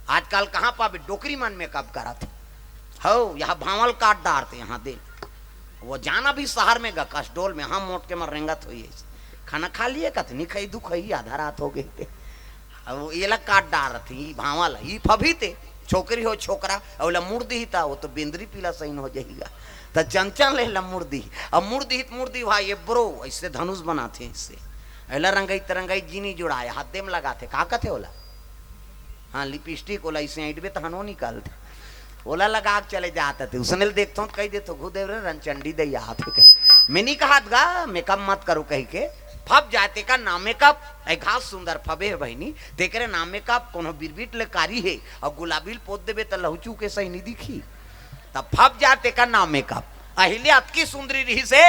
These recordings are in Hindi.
आजकल कहाँ पाबे डोकरी मन में कब करा थे हो यहाँ भावल काट डारते यहाँ दे वो जाना भी शहर में गा कसडोल में हम मोट के मर रेंगत हुई खाना खा लिए कतनी खाई दुख ही आधा रात हो गई वो ये लग काट डार थी भावल ही फभी थे छोकरी हो छोकरा और मुर्दी ही था वो तो बिंदरी पीला सही हो जाएगा तो चंचन ले मुर्दी अब मुर्दी भाई ये ब्रो इससे धनुष बनाते इससे अला रंगाई तरंगाई जीनी जुड़ाए हाथ में लगाते का कथे ओला हाँ लिपस्टिक ओला इसे ऐडबे तहनो निकालते ओला लगा चले जाते थे उसने देखता हूँ कही दे तो घुदेव रे रनचंडी दे हाथ के मैं नहीं कहा गा मेकअप मत करो कही के फब जाते का नाम मेकअप घास सुंदर फबे है बहनी देख रहे नाम मेकअप कोनो बिरबिट ले कारी है और गुलाबील पोत देवे तो लहचू के सही नहीं दिखी तब फब जाते का नाम मेकअप अहिल्या अतकी सुंदरी रही से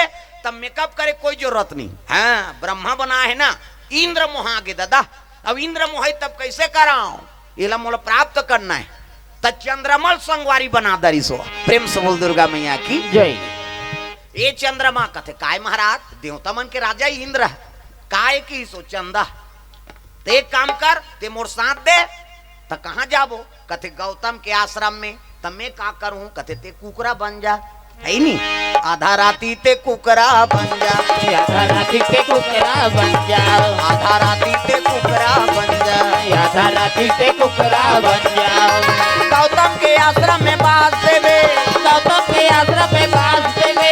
तब मेकअप करे कोई जरूरत नहीं हाँ ब्रह्मा बना है ना इंद्र मोहा आगे दादा अब इंद्र मोहा तब कैसे कराऊं ये मोला प्राप्त करना है तब चंद्रमल संगवारी बना दरी सो प्रेम से बोल दुर्गा मैया की जय ये चंद्रमा कथे काय महाराज देवता मन के राजा इंद्र काय की सो चंदा ते एक काम कर ते मोर साथ दे तो कहाँ जाबो कथे गौतम के आश्रम में तब मैं का करूं कथे ते कुकरा बन जा है नहीं आधा राती ते कुकरा बन जा आधा राती ते कुकरा बन जा आधा राती ते कुकरा बन जा आधा राती ते कुकरा बन जा गौतम के आश्रम में बास देवे गौतम के आश्रम में बास देवे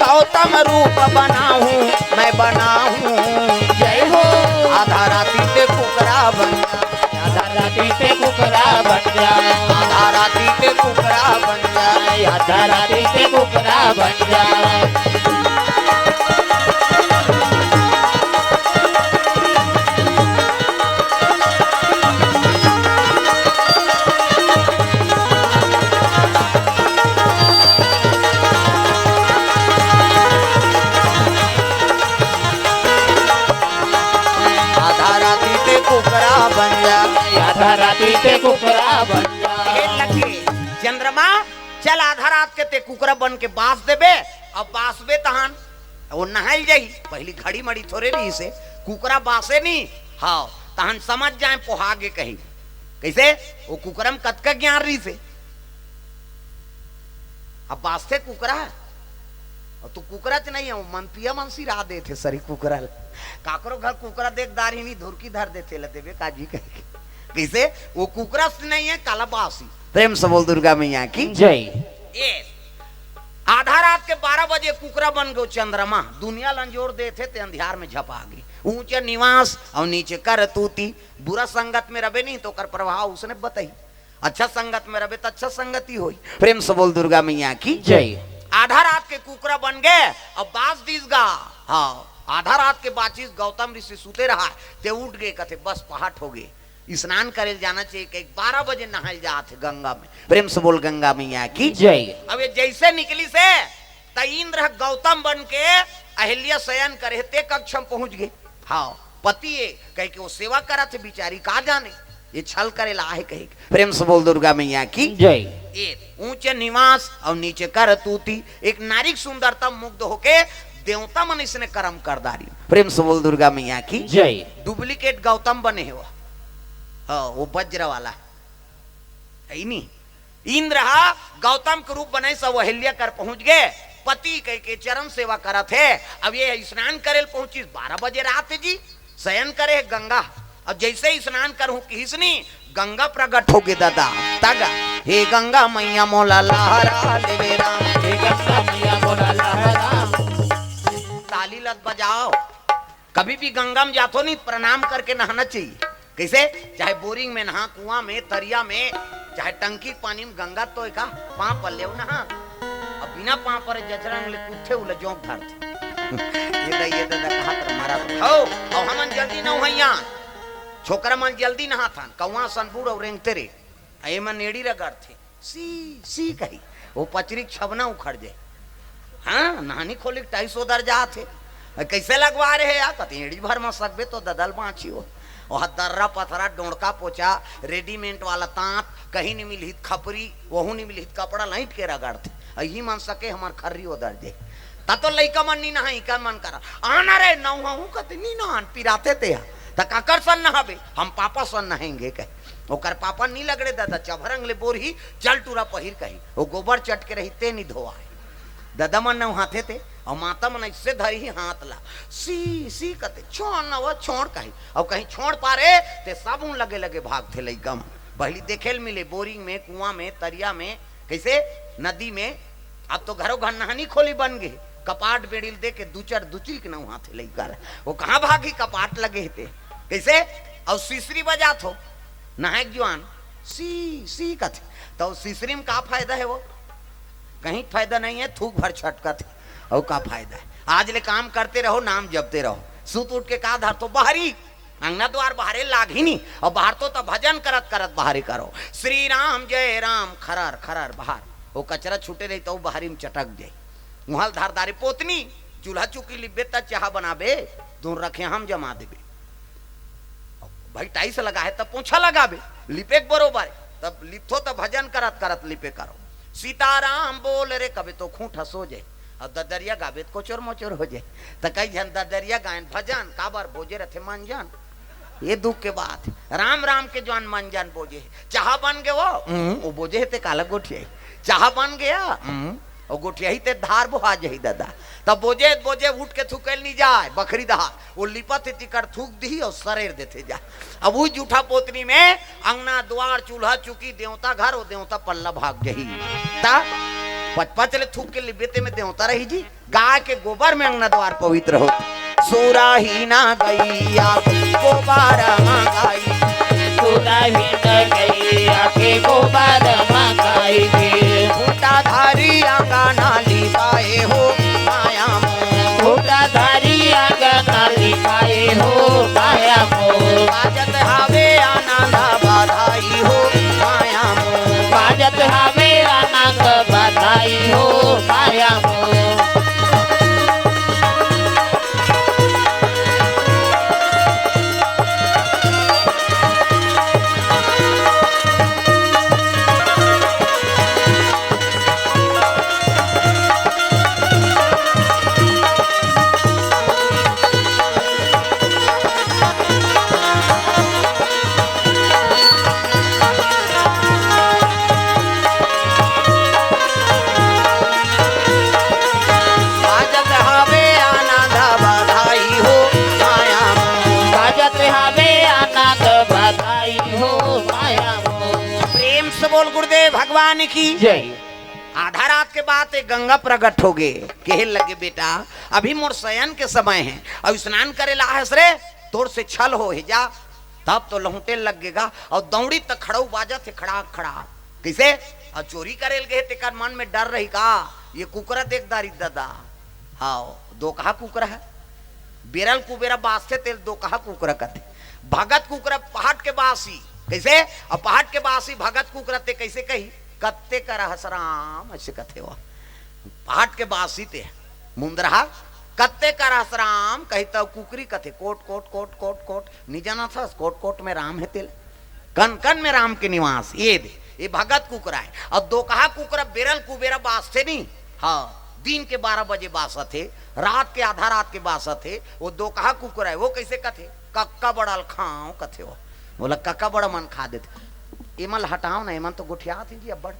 गौतम रूप बनाऊं मैं बनाऊं जय हो आधा राती ते कुकरा बन जा आधा राती ते कुकरा बन जा आधा राती ते कुकरा बन जा आधा राती ते कुकरा बन जा आधा राती ते कुकरा बन जा चंद्रमा चल आधा रात के ते कुकरा बन के बास देबे अब बासबे तहान वो नहाई जाई पहली घड़ी मड़ी थोड़े रही से कुकरा बासे नहीं हाँ तहान समझ जाए पोहागे कहीं कैसे वो कुकरम कतका ज्ञान रही से अब बासते कुकरा और तू कुकरा च नहीं है मनपिया मनसी रा दे थे सरी कुकरा काकरो घर कुकरा देख दारी नहीं धुरकी धर देते ल देवे काजी कहे कैसे वो कुकरा से नहीं है काला बासी प्रेम से बोल दुर्गा मैया की जय ये आधा रात के 12 बजे कुकरा बन गयो चंद्रमा दुनिया लंजोर दे थे ते अंधियार में झपा गई ऊंचे निवास और नीचे कर तूती बुरा संगत में रबे नहीं तो कर प्रभाव उसने बताई अच्छा संगत में रबे तो अच्छा संगति हुई प्रेम से बोल दुर्गा मैया की जय आधा रात के कुकरा बन गए और बास दीस गा हाँ आधा रात के बाचिस गौतम ऋषि सुते रहा ते उठ गए कथे बस पहाट हो गए स्नान करे जाना चाहिए कि 12 बजे नहाल जाते गंगा में प्रेम से बोल गंगा मैया की जय अब ये जैसे निकली से त इंद्र गौतम बन के अहिल्या शयन करे ते कक्ष में पहुंच गए हाँ पति कह के वो सेवा करा थे बिचारी कहा जाने ये छल करे लाहे कहे प्रेम से बोल दुर्गा मैया की जय ये ऊंचे निवास और नीचे कर तूती एक नारी सुंदरता मुग्ध होके देवता मन इसने कर्म कर दारी प्रेम से बोल दुर्गा मैया की जय डुप्लीकेट गौतम बने हुआ हाँ वो वज्र वाला है नहीं इंद्र गौतम के रूप बने सब अहिल्या कर पहुंच गए पति कह के चरण सेवा करा थे अब ये स्नान करे पहुंची 12 बजे रात जी शयन करे गंगा अब जैसे ही स्नान करूं किसनी गंगा प्रकट हो गए दादा तागा हे गंगा मैया मोला लहरा लेवे राम हे गंगा मैया मोला लहरा ताली लत बजाओ कभी भी गंगा में जातो नहीं प्रणाम करके नहाना चाहिए कैसे चाहे बोरिंग में नहा कुआं में तरिया में चाहे टंकी पानी में गंगा तो एक पाँव पर ले नहा अब बिना पाँव पर जचरंग ले कुत्थे उले जोंक धरते ये दादा कहा तर मारा हो और हमन जल्दी न होइया छोकरा मन जल्दी नहा था कौवा सनपुर और रेंगते रे ए मन नेड़ी रगड़ थे सी कही वो पचरी छबना उखड़ जाए हाँ नहानी खोली 250 दर्जा थे कैसे लगवा रहे यार कती एड़ी भर में सकबे तो ददल बाँची हो वह दर्रा पथरा डोंडका पोचा रेडीमेड वाला तांत कहीं नहीं मिली खपरी वहू नहीं मिली कपड़ा लाइट के रगड़ते यही मन सके हमार खर्री उधर दे ता तो लइका मन नहीं नहाई का मन करा आना रे नहू कते नहीं नहान पिराते ते त काकर सन नहाबे हम पापा सन नहाएंगे कह ओकर पापा नहीं लगड़े दादा चभरंग ले बोर ही चल टूरा पहिर कही वो गोबर चट के रही ते नहीं धोआ है दादा मन न हाथे थे और माता मन इससे धरी ही हाथ ला सी सी कते छोड़ न वो छोड़ कही और कहीं छोड़ पा रहे ते साबुन लगे लगे भाग थे लइका मन पहली देखेल मिले बोरिंग में कुआं में तरिया में कैसे नदी में अब तो घरों घर नहानी खोली बन गए कपाट बेड़िल दे के दूचरी के न वहां थे लइका वो कहाँ भागी कपाट लगे थे कैसे और सीसरी बजा थो नहायक जवान सी सी कथे तो सीसरी में का फायदा है वो कहीं फायदा नहीं है थूक भर छटका थे और का फायदा है आज ले काम करते रहो नाम जपते रहो सूत उठ के का धर तो बाहरी अंगना द्वार बाहरे लाग ही नहीं और बाहर तो भजन करत करत बाहरी करो श्री राम जय राम खरर खरर बाहर वो कचरा छूटे रही तो बाहरी में चटक जाये वहां धारदारी पोतनी चूल्हा चुकी लिबे तब चाह बनाबे दूर रखे हम जमा देबे भाई टाइस लगा है तब पोछा लगाबे लिपे बरोबर तब लिपथो तब भजन करत करत लिपे करो सीताराम बोल रे कभी तो खूंट हंसो जाए और ददरिया गाबे को चोर मोचोर हो जाए तो कई जन ददरिया गायन भजन काबर बोझे रथे मन जान ये दुख के बात राम राम के जवान मन जान बोझे चाह बन गए वो बोझे ते काला गोठिया चाह बन गया और गोठिया ही ते धार बुहा जाही दादा तब बोझे बोझे उठ के थूकल नहीं जाए बकरी दहा वो लिपत टिकर थूक दी और सरेर देते जा अब वो जूठा पोतनी में अंगना द्वार चूल्हा चुकी देवता घर और देवता पल्ला भाग जही ता पचपा चले थूक के लिबेते में देवता रही जी गाय के गोबर में अंगना द्वार पवित्र हो सूरा ही ना गई आके गोबर मंगाई सूरा ही न गई आके गोबर मंगाई फूटा धारी आंगना लिपाए हो माया मोह फूटा धारी आंगना लिपाए हो माया मोह बाजत हावे आनंद बधाई हो माया मोह बाजत हावे आनंद बधाई हो माया मोह बोल गुरुदेव भगवान की जय आधा रात के बाद एक गंगा प्रकट हो गए कहे लगे बेटा अभी मोर शयन के समय है और स्नान करे लाहस रे तोर से छल हो जा तब तो लहुटे लगेगा और दौड़ी तक खड़ाऊ बाजा थे खड़ा खड़ा कैसे और चोरी करे गए तेकर मन में डर रही का ये कुकरा देखदारी दादा हाँ दो कहा कुकरा है बेरल कुबेरा बास थे तेल दो कहा कुकरा कहते भगत कुकरा पहाड़ के बासी कैसे और पहाड़ के बासी भगत कुकरते कैसे कही कत्ते कर हसराम ऐसे कथे वो पहाड़ के बासी ते मुंदरहा कत्ते कर हसराम कही तो कुकरी कथे कोट कोट कोट कोट कोट नहीं जाना था कोट कोट में राम है तेल कन कन में राम के निवास ये दे ये भगत कुकरा है और दो कहा कुकरा बेरल कुबेरा बास थे नहीं हाँ दिन के 12 बजे बासा थे रात के आधा रात के बासा थे वो दो कहा कुकरा है वो कैसे कथे कक्का बड़ाल खाओ कथे वो बोला कक्का बड़ा मन खा देते इमल हटाओ ना इमन तो गुठिया थी जी अब बड़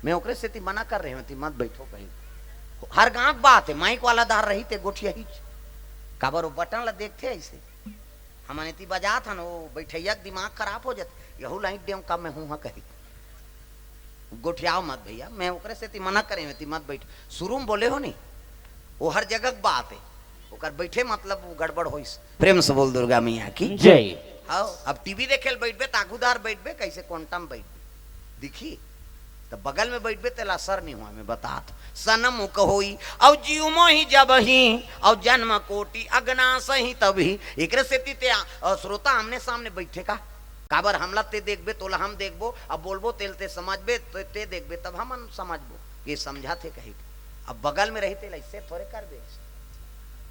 मैं ओकरे से ती मना कर रही हूँ मत बैठो कहीं हर गांव बात है माइक वाला दार रही थे गुठिया ही काबर वो बटन ला देखते ऐसे हमने ती बजा था ना वो बैठैया दिमाग खराब हो जाते यहू लाइट देव कब मैं हूँ कही गुठियाओ मत भैया मैं ओकरे से ती मना करे ती मत बैठ शुरू में बोले हो नहीं वो हर जगह बात है ओकर बैठे मतलब वो गड़बड़ हो प्रेम से बोल दुर्गा मैया की जय हाँ अब टीवी देखे बैठबे तागुदार बैठबे कैसे क्वांटम बैठबे दिखी तो बगल में बैठबे तेला असर नहीं हुआ मैं बता तो सनम कहोई और जीव मोही जब ही और जन्म कोटि अगना सही तभी एक से ते श्रोता आमने सामने बैठे का काबर हमला ते देखबे तोला हम देखबो अब बोलबो तेल ते समझबे तो ते देखबे तब हम समझबो ये समझा थे कही अब बगल में रही तेल ऐसे थोड़े कर दे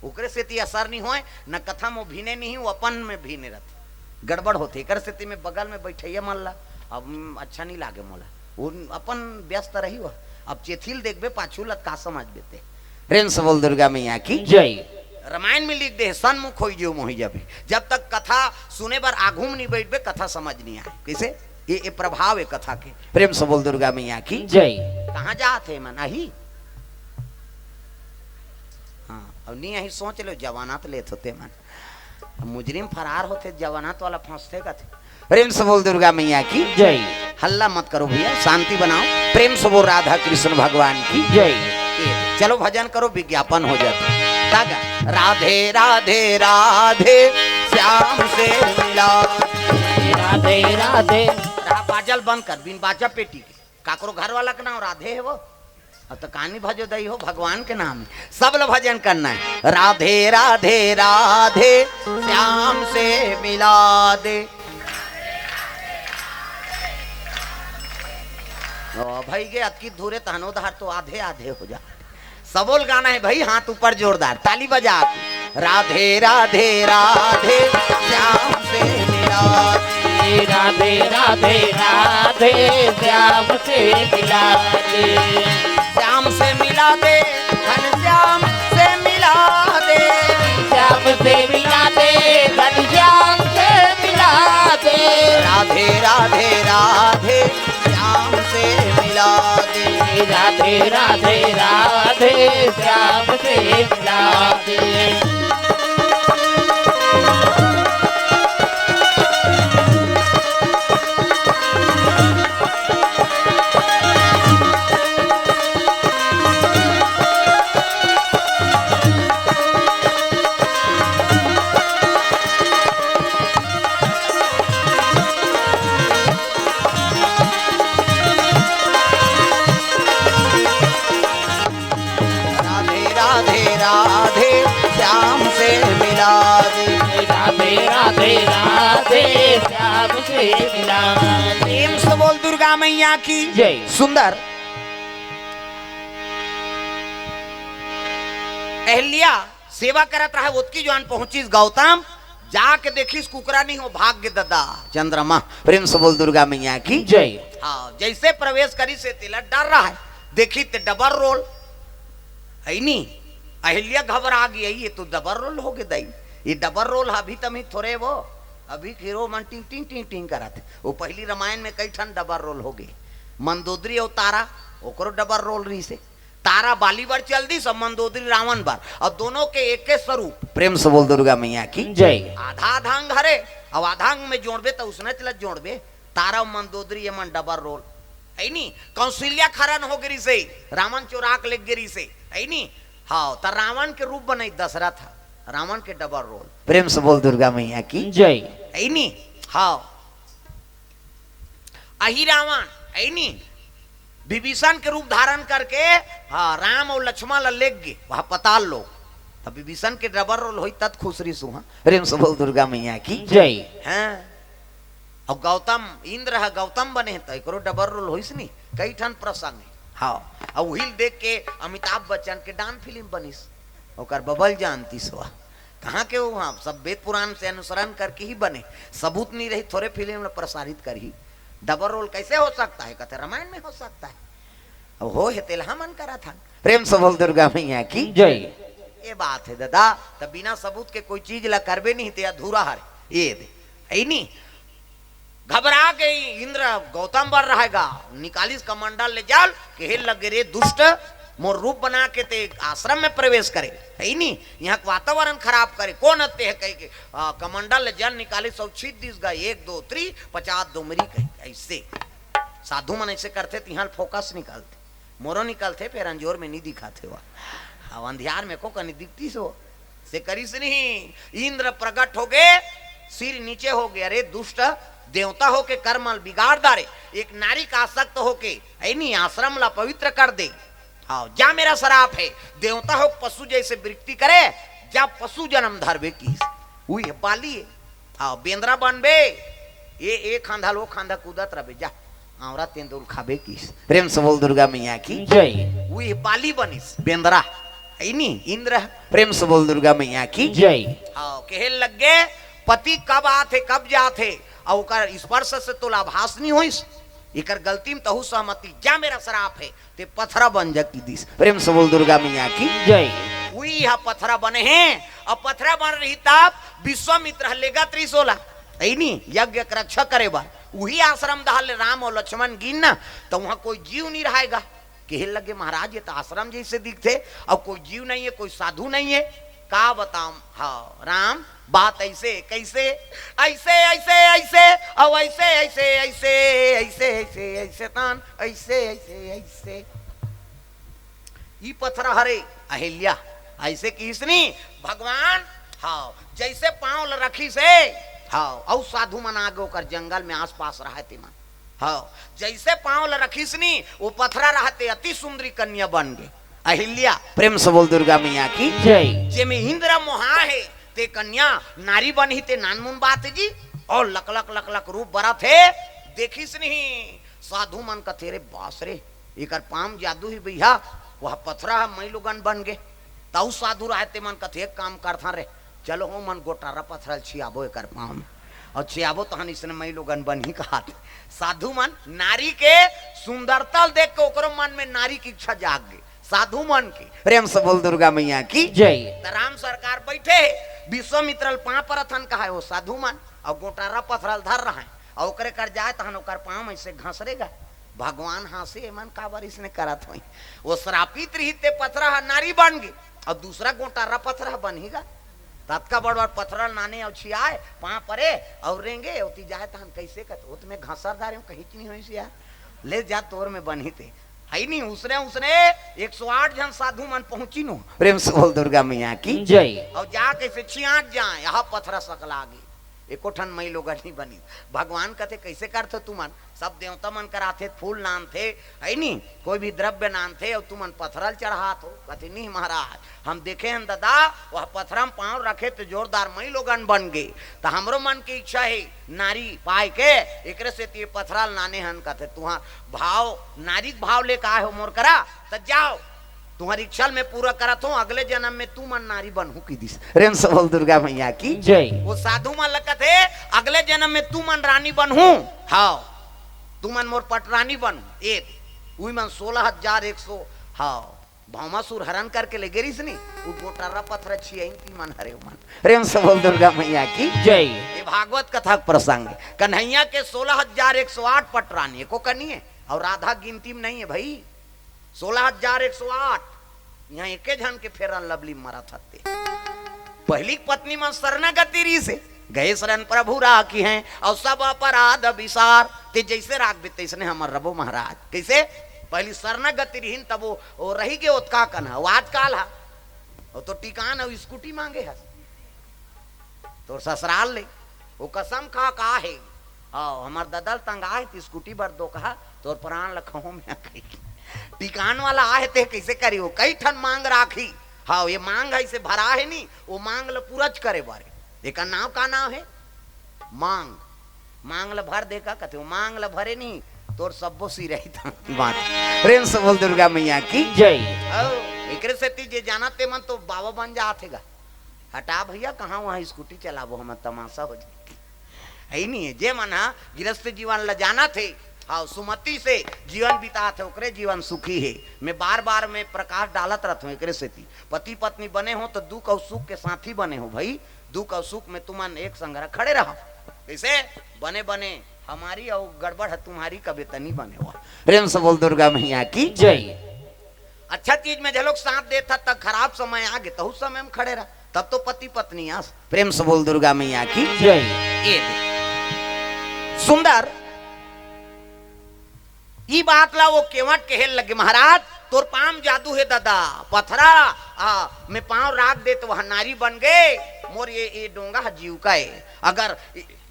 ओकरे से ती असर नहीं होए न कथा में भीने नहीं वो अपन में भीने रहते गड़बड़ होती कर से में बगल में बैठे मन ला अब अच्छा नहीं लागे मोला वो अपन व्यस्त रही हुआ अब चेथिल देखबे पाछू लत का समझ बेते प्रेम से बोल दुर्गा मैया की जय रामायण में लिख दे सन्मुख हो जो मोहि जब जब तक कथा सुने बर आघूम नहीं बैठबे कथा समझ नहीं आए कैसे ये प्रभाव है कथा के। प्रेम से बोल दुर्गा मैया की जय। कहाँ जाते मन अही हाँ अब नहीं यही सोच लो जवानात लेत होते मन मुजरिम फरार होते जवानात वाला फंसते का थे। प्रेम से बोल दुर्गा मैया की जय। हल्ला मत करो भैया शांति बनाओ। प्रेम से बोल राधा कृष्ण भगवान की जय। चलो भजन करो विज्ञापन हो जाता तागा राधे राधे राधे श्याम से मिला राधे राधे। बाजल बंद कर बिन बाजा पेटी के काकरो घर वाला का नाम राधे है वो अब तो कहानी भजो दई हो भगवान के नाम सब लोग भजन करना है। राधे राधे राधे श्याम से मिला दे भाई के अतकी धूरे तहनोधार तो आधे आधे हो जा सबोल गाना है भाई हाथ ऊपर जोरदार ताली बजा राधे राधे राधे श्याम से मिला दे राधे राधे राधे श्याम से मिला दे श्याम से मिला दे घन श्याम से मिला दे श्याम से मिला दे घन श्याम से मिला दे राधे राधे राधे श्याम से मिला दे राधे राधे राधे श्याम से मिला दे। राधे श्याम से मिला दे राधे राधे राधे श्याम से मिला दे। प्रेम से बोल दुर्गा मैया की जय। सुंदर अहल्या सेवा करत रहा उसकी जान पहुंची गौतम जाके देखी कुकरा नहीं हो भाग्य ददा चंद्रमा। प्रेम से बोल दुर्गा मैया की जय। हाँ जैसे प्रवेश करी से तिलक डर रहा है देखी तो डबल रोल है नी अहिल्या घबरा गई ये तो डबल रोल हो गए ये डबल रोल अभी तमी थोड़े वो अभी हीरो मन टिंग टिंग टिंग टिंग कराते वो पहली रामायण में कई ठन डबल रोल हो गए मंदोदरी और तारा ओकरो डबल रोल रही से तारा बाली बार चल दी सब मंदोदरी रावण बार और दोनों के एक स्वरूप। प्रेम से बोल दुर्गा मैया की जय। आधा आधांग हरे अब आधांग में जोड़बे तो उसने चल जोड़बे तारा मंदोदरी ये मन डबल रोल है नी कौशल्या खरन हो गिरी से रावण चोराक ले गिरी से है नी हाँ तो रावण के रूप बनाई दशरथ रावण के डबल रोल। प्रेम से बोल दुर्गा मैया की जय। है नी हाँ अही रावण है नी विभीषण के रूप धारण करके हाँ राम और लक्ष्मण लेग गए वहां पताल लोग अब विभीषण के डबल रोल हुई तत् खुसरी सुहा। प्रेम से बोल दुर्गा मैया की जय। हैं और गौतम इंद्र है गौतम बने तो एक डबल रोल हुई नहीं कई ठन प्रसंग है हाँ और वही देख के अमिताभ बच्चन के डांस फिल्म बनिस और बबल जानती सो कहाँ के वो वहाँ सब वेद पुराण से अनुसरण करके ही बने सबूत नहीं रही थोड़े फिल्म में प्रसारित करी डबल रोल कैसे हो सकता है कहते रामायण में हो सकता है अब हो है तेलहा मन करा था। प्रेम से बोल दुर्गा मैया की जय। ये बात है दादा तब बिना सबूत के कोई चीज ला करबे नहीं थे अधूरा हर ये दे है नहीं घबरा गई इंद्र गौतम बर रहेगा निकालिस कमंडल ले जाल के हेल लगे रे दुष्ट मोर रूप बना के ते आश्रम में प्रवेश करे है नी यहाँ वातावरण खराब करे कौन अत्ते है कह के कमंडल ले जल निकाली सब छीत दिस गए 1 2 3 50 डुमरी कही ऐसे साधु मन ऐसे करते तो यहाँ फोकस निकालते मोरो निकालते फिर अंजोर में नहीं दिखाते हुआ अंधियार में को कनी दिखती सो से करीस नहीं इंद्र प्रकट हो गए सिर नीचे हो गए अरे दुष्ट देवता होके कर्मल बिगाड़ डारे एक नारी का आसक्त होके ऐनी आश्रम ला पवित्र कर दे हाँ जा मेरा शराप है देवता हो पशु जैसे वृत्ति करे जा पशु जन्म धरबे की हुई पाली हाँ बेंद्रा बनबे ये एक खांधा लो खांधा कूदत रहे जा आवरा तेंदुल खाबे की। प्रेम से बोल दुर्गा मैया की जय। हुई पाली बनिस बेंद्रा ऐनी इंद्र। प्रेम से बोल दुर्गा मैया की जय। हाँ कहे लग गए पति कब आते कब जाते और स्पर्श से तो लाभास नहीं हो इकर गलती में तहु सहमति जा मेरा शराप है ते पथरा बन जा की दिस। प्रेम से बोल दुर्गा मैया की जय। वही यहाँ पथरा बने हैं और पथरा बन रही तब विश्वामित्र लेगा त्रिशूला नहीं यज्ञ का रक्षा करे बा वही आश्रम दहल राम और लक्ष्मण गिन ना तो वहां कोई जीव नहीं रहेगा कहे लगे महाराज ये तो आश्रम जैसे दिखते अब कोई जीव नहीं है कोई साधु नहीं है का बताऊं हाँ राम बात ऐसे कैसे ऐसे ऐसे ऐसे और ऐसे ऐसे ऐसे ऐसे ऐसे ऐसे तान ऐसे ऐसे ऐसे ई पत्थर हरे अहिल्या ऐसे किसनी भगवान हाँ जैसे पांव रखी से हाँ और साधु मन आगे होकर जंगल में आसपास रहते मन हाँ जैसे पांव रखीसनी वो पथरा रहते अति सुंदरी कन्या बन गए अहिल्या प्रेम से बोल दुर्गा मैया की जय जे में इंद्र मोहा है ते कन्या नारी बनी ते नानमुन बात जी और लक लक लक लक रूप बरा थे देखिस नहीं साधु मन का तेरे बास रे एक पाम जादू ही भैया वह पथरा मई लोगन बन गए ताऊ साधु रहते मन कथे काम करता रे चलो हो मन गोटारा पथरल छियाबो एक पाम और छियाबो तहन इसने मई लोगन बन ही कहा साधु मन नारी के सुंदरता देख के ओकरो मन में नारी की इच्छा जाग गई साधु मन की प्रेम से बोल दुर्गा मैया की जय राम सरकार बैठे विश्वामित्र पां पर थन कहा है वो साधु मन और गोटारा पथरल धर रहा है और ओकरे कर जाए तहन ओकर पांव ऐसे घसरेगा भगवान हंसे मन का बार इसने करत हुई वो श्रापित रही पथरा नारी बन गई और दूसरा गोटारा पथरा बनेगा तत्का बड़ बड़ पथरा नाने और छियाए पां परे और रेंगे उती जाए तहन कैसे कत वो तुम्हें घसरदार कहीं की नहीं हुई यार ले जा तोर में बनी थे है नहीं उसने उसने 108 जन साधु मन पहुंची नो प्रेम से बोल दुर्गा मैया की जय और जा कैसे छियाट जाए यहाँ पथरा सकला गई एको ठन मई लोग नहीं बनी भगवान कहते कैसे करते तुमन सब देवता मन कराते फूल नान थे है नी कोई भी द्रव्य नान थे और तुमन पथरल चढ़ात हो कहते नहीं महाराज हम देखे हैं दादा वह पथरा में पांव रखे तो जोरदार मई लोगन बन गए तो हमरो मन की इच्छा है नारी पाए के एक से ते पथरल नाने हन कहते तुहार भाव नारी भाव लेकर आए हो मोर करा तो जाओ तुम्हारी इच्छा में पूरा करत हूँ अगले जन्म में तू मन नारी बनहू की दिस प्रेम से बोल दुर्गा मैया की जय वो साधु मन लगत है अगले जन्म में तू मन रानी बनहू हाँ तू मन मोर पटरानी बनहू एक वही मन 16,100 हाँ भामासुर हरण करके ले गिरी नहीं वो गोटारा पत्थर छिए मन हरे मन प्रेम से बोल दुर्गा मैया की जय ये भागवत कथा प्रसंग कन्हैया के 16,108 पटरानी को कनी है और राधा गिनती में नहीं है भाई 16,108 यहाँ एक जन के फेरन लवली मरा थते पहली पत्नी में शरणागति री से गए शरण प्रभु राखी हैं और सब अपराध विसार ते जैसे राख भी तैसने हमर रबो महाराज कैसे पहली शरणागति रहीन तब वो रही के उत्का कना वो आजकल है वो तो टिकान और स्कूटी मांगे है तो ससुराल ले वो कसम खा का है हमार ददल तंग आए तो स्कूटी बर दो कहा तो प्राण लखों में कही टिकान वाला आए थे कैसे करी हो कई ठन मांग राखी हाँ ये मांग है इसे भरा है नहीं वो मांग ल पूरज करे बारे एक नाव का नाम है मांग मांग ल भर देखा कहते हो मांग ल भरे नहीं तोर सबो सी रही था बात प्रेम से बोल दुर्गा मैया की जय एक से जे जाना ते मन तो बाबा बन जातेगा हटा भैया कहाँ वहाँ स्कूटी चलाबो हम तमाशा हो जाए है नहीं है जे मना गृहस्थ जीवन ल जाना थे हाँ सुमति से जीवन बिता थे ओकरे जीवन सुखी है मैं बार बार में प्रकाश डालत रहता हूँ एकरे से पति पत्नी बने हो तो दुख और सुख के साथी बने हो भाई दुख और सुख में तुमन एक संग खड़े रहो कैसे बने बने हमारी और गड़बड़ है तुम्हारी कभी तनी बने हुआ प्रेम से बोल दुर्गा मैया की जय अच्छा चीज में जो लोग साथ देता तब खराब समय आ गए तो उस समय में खड़े रहा तब तो पति पत्नी आस प्रेम से बोल दुर्गा मैया की जय सुंदर ई बात ला वो केवट कहे लगे महाराज तोर पाम जादू है दादा पथरा मैं पांव राख दे तो वह नारी बन गए मोर ये डोंगा जीव का है अगर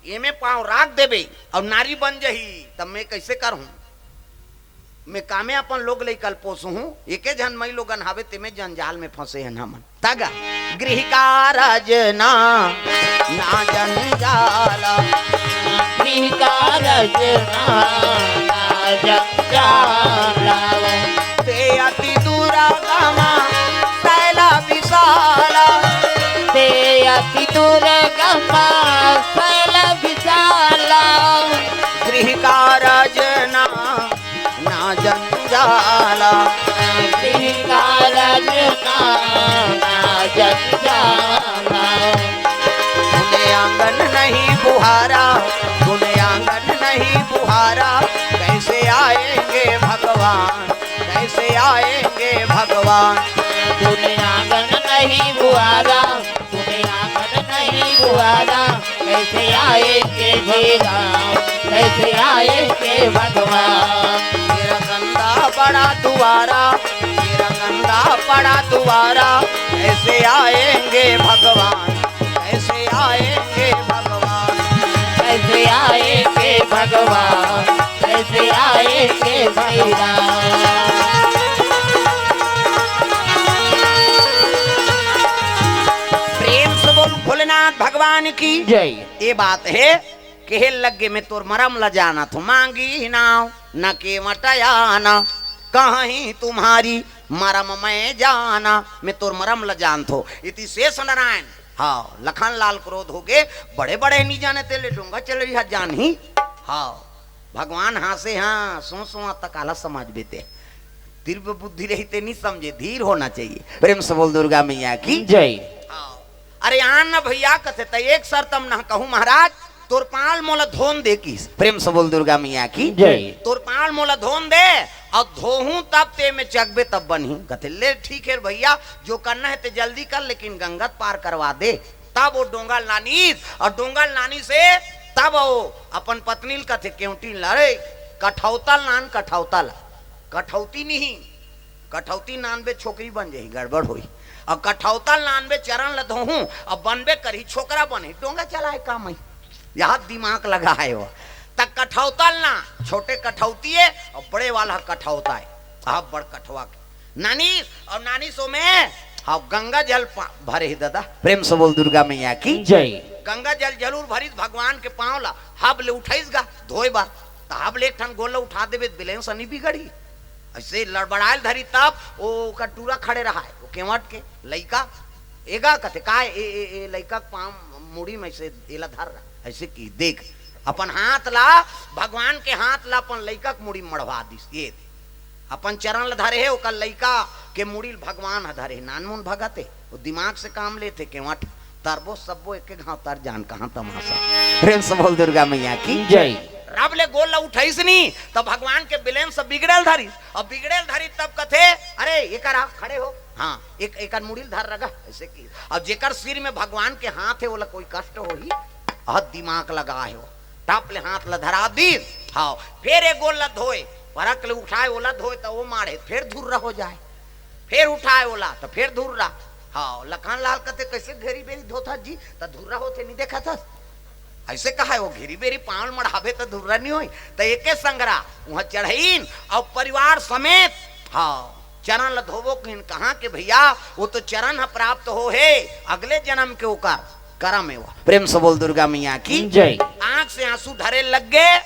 ये में पांव राख देबे और नारी बन जही तब मैं कैसे करूं मैं कामे अपन लोग ले कल पोसू हूँ एक जन मई लोगन हावे ते में जंजाल में फंसे हैं हमन तगा गृह कारज ना जंजाल गृह कारज ना जंजाल ते अति दुर्गमा शैला विशाल ते अति दुर्गमा शैला विशाल गृह कारज ना जंजाल गृह कारज ना जंजाल बुहारा, तूने आंगन नहीं बुहारा, कैसे आएंगे भगवान, कैसे आएंगे भगवान। तूने आंगन नहीं बुहारा, तूने आंगन नहीं बुहारा, कैसे आएंगे भगवान, कैसे आएंगे भगवान। तेरा गंदा बड़ा दुआरा, तेरा गंदा बड़ा दुआरा, कैसे आएंगे भगवान, कैसे आएंगे भगवान, कैसे आएंगे भगवान, कैसे आएंगे भगवान। प्रेम से बोल भोलेनाथ भगवान की जय। ये बात है कि हे लगे में तोर मरम ल जाना तो मांगी नाव न के मटयाना, कहीं तुम्हारी मरम मैं जाना, मैं तोर मरम ल जान थो। इति शेष नारायण हाँ लखन लाल क्रोध हो गए, बड़े बड़े नहीं जाने तेले डूंगा चल रही है जान ही। हाँ भगवान हाँसे हाँ सो तक आला समझ बेते, तीव्र बुद्धि रहते नहीं समझे, धीर होना चाहिए। प्रेम से बोल दुर्गा मैया की जय। हाँ अरे आन न भैया कथे त एक शर्तम न कहूँ महाराज, तोर पाल मोला धोन दे की। प्रेम से बोल दुर्गा मैया की जय। तोर पाल मोला धोन दे और धोहूं तब ते में चकबे तब बनी। कहते ले ठीक है भैया जो करना है ते जल्दी कर, लेकिन गंगत पार करवा दे। तब वो डोंगल नानी और डोंगल नानी से तब वो अपन पत्नी कथे क्योंटी लड़े कठौतल नान कठौतल, कठौती नहीं कठौती नान बे छोकरी बन जाही गड़बड़ हुई, और कठौतल नान बे चरण ल धोहूं और बनबे करी छोकरा बने, डोंगा चलाए काम है यहाँ दिमाग लगा है वो। तक कठौतल ना छोटे कठौती है और बड़े वाला कठौता है, आप बड़ कठवा के नानी और नानी सो में हाँ गंगा जल भरे ही दादा। प्रेम से बोल दुर्गा मैया की जय। गंगा जल जरूर भरी भगवान के पाँव ला हब ले उठाईस गा धोए बार, तो हब ले एक ठन गोला उठा देवे बिलेन सनी बिगड़ी ऐसे लड़बड़ायल धरी, तब वो कटूरा खड़े रहा है वो केवट के लइका एगा कथे का ए लइका पाँव मुड़ी में से एला धर रहा ऐसे की देख अपन हाथ ला भगवान के हाथ ला अपन लइका के मुड़ी मड़वा दिस, ये अपन चरण ला धरे है ओकर लइका के मुड़ी भगवान धरे नानमुन भगते वो दिमाग से काम लेते केवट तरबो सबो एक घाव तर जान कहाँ तमाशा। प्रेम से बोल दुर्गा मैया की जय। रब ले गोल ला उठाईस नहीं तब भगवान के बिलेन से बिगड़ेल धरी और बिगड़ेल धरी तब कथे अरे ये करा खड़े हो हाँ एक मुड़ील धर रगा ऐसे की, और जेकर सिर में भगवान के हाथ है वो कोई कष्ट हो ही बहुत दिमाग लगा है वो टप ले हाथ ला धरा दी। हाँ फिर एक गोल ला धोए परक ले उठाए ओला धोए तो वो मारे फिर धुर्रा हो जाए, फिर उठाए ओला तो फिर धुर्रा। हाँ लखन लाल कहते कैसे घेरी बेरी धोता जी तो धुर्रा होते नहीं देखा था ऐसे कहा है वो घेरी बेरी पाँव मढ़ावे तो धुर्रा नहीं हुई तो एक संगरा वहां चढ़ीन और परिवार समेत हाँ चरण ल धोवो कहा के भैया वो तो चरण प्राप्त हो है अगले जन्म के ओकर करम है। प्रेम से बोल दुर्गा मैया की जय। आंख से आंसू धरे लग गए,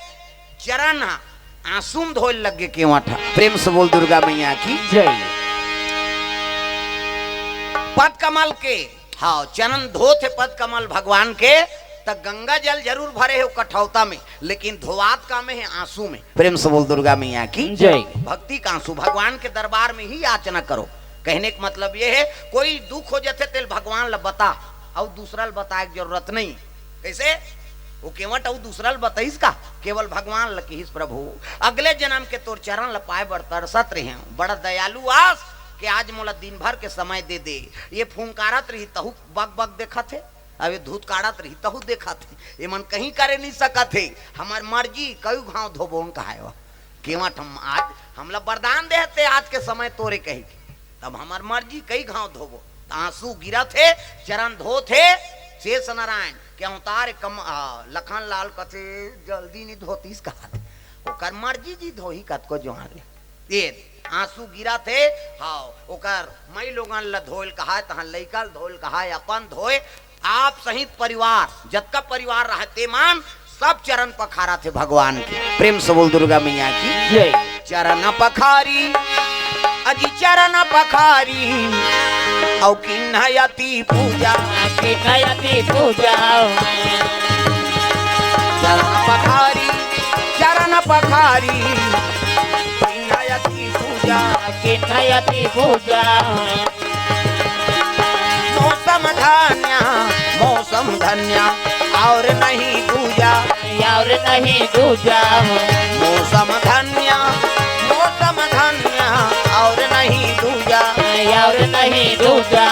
चरण आंसू धोए लग गए क्यों था। प्रेम से बोल दुर्गा मैया की जय। पद कमल के हाँ चरण धोते पद कमल भगवान के तक गंगा जल जरूर भरे हो कठौता में, लेकिन धोवात का में है आंसू में। प्रेम से बोल दुर्गा मैया की जय। भक्ति का आंसू भगवान के दरबार में ही याचना करो। कहने का मतलब ये है कोई दुख हो जाते तेल भगवान ला बता और दूसरा बताए की जरूरत नहीं। कैसे वो केवट और दूसरा बताइस का केवल भगवान लकीस प्रभु अगले जन्म के तोर चरण लपाए बड़ तरसत रहे बड़ा दयालु आस कि आज मोला दिन भर के समय दे दे। ये फूंकारत रही तहु बग बग देखा थे, अब ये धूत काढ़त रही तहु देखा थे, ये मन कहीं करे नहीं सका थे। हमार मर्जी कई घाव धोबो कहा केवट हम आज हमला वरदान देते आज के समय तोरे कही तब हमार मर्जी कई घाव धोबो। आंसू गिरा थे चरण धो थे शेष नारायण के अवतार कम लखन लाल कथे जल्दी नहीं धोतीस कहा ओकर मर्जी जी धोही कत को जो ले आंसू गिरा थे हाँ ओकर मई लोगन ल धोल कहा तहाँ लइकल धोल कहा अपन धोए आप सहित परिवार जतका परिवार रहते मान सब चरण पखारा थे भगवान के। प्रेम से बोल दुर्गा मैया की जय। चरण पखारी अजी चरण पखारी औ किन्हयति पूजा किन्हयति पूजा चरण पखारी किन्हयति पूजा किन्हयति पूजा मौसम धन्य और नहीं पूजा दूजा और नहीं दूजा मौसम धन्य और नहीं दूजा और नहीं दूजा